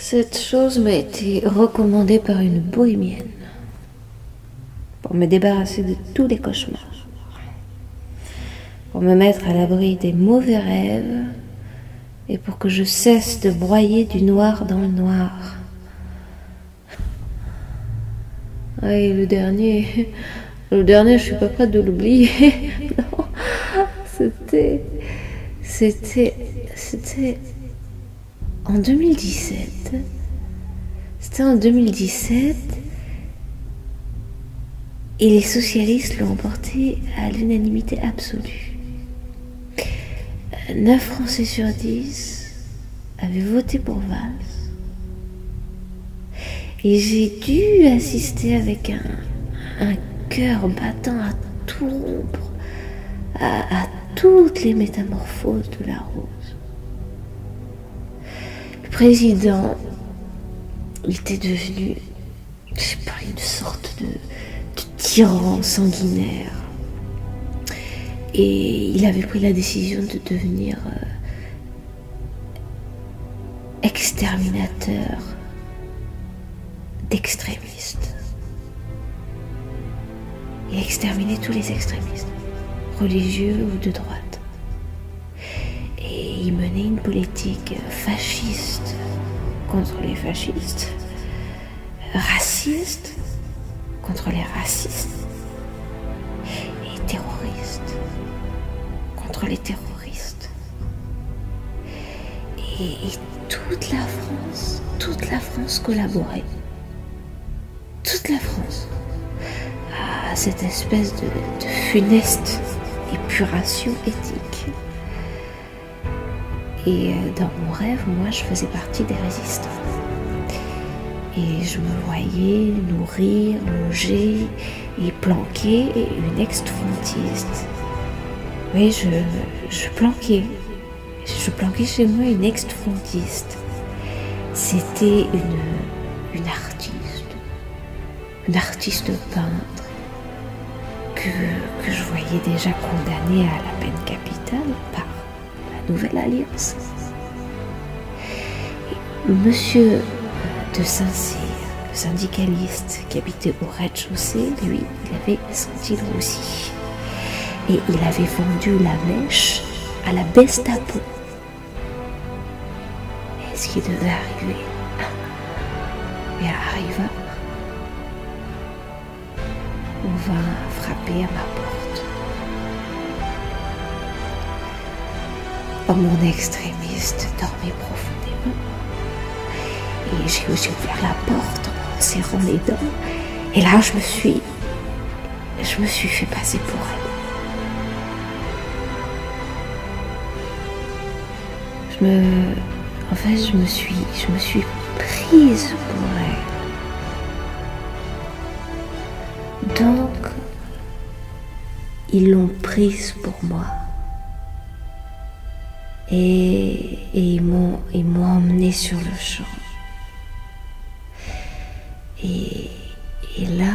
Cette chose m'a été recommandée par une bohémienne pour me débarrasser de tous les cauchemars, pour me mettre à l'abri des mauvais rêves et pour que je cesse de broyer du noir dans le noir. Et le dernier, je suis pas prête de l'oublier. Non, c'était en 2017. C'était en 2017 et les socialistes l'ont emporté à l'unanimité absolue. 9 Français sur 10 avaient voté pour Valls. Et j'ai dû assister avec un cœur battant à tout rompre, à toutes les métamorphoses de la rose. Le président était devenu, je sais pas, une sorte de tyran sanguinaire. Et il avait pris la décision de devenir exterminateur d'extrémistes. Il exterminait tous les extrémistes, religieux ou de droite. Et il menait une politique fasciste contre les fascistes, raciste contre les racistes et terroriste contre les terroristes. Et toute la France collaborait. Toute la France à cette espèce de funeste épuration éthique. Et dans mon rêve, moi, je faisais partie des résistants. Et je me voyais nourrir, loger et planquer une ex-frontiste. Oui, je planquais. Je planquais chez moi une ex-frontiste. C'était une artiste peintre que je voyais déjà condamnée à la peine capitale par la Nouvelle Alliance. Et Monsieur de Saint-Cyr, le syndicaliste qui habitait au rez-de-chaussée, lui, il avait son île aussi. Et il avait vendu la mèche à la Gestapo. Et ce qui devait arriver, il arriva. On va frapper à ma porte. Oh, mon extrémiste dormait profondément. Et j'ai ouvert la porte en serrant les dents. Et là, je me suis fait passer pour elle. Je me suis prise pour elle. Donc, ils l'ont prise pour moi. Et ils m'ont emmenée sur le champ. Et là,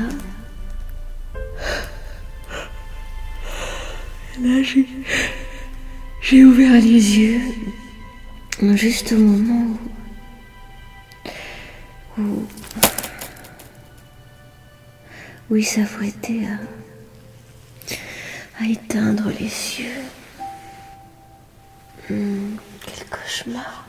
j'ai ouvert les yeux juste au moment où il s'apprêtait à éteindre les cieux. Quel cauchemar.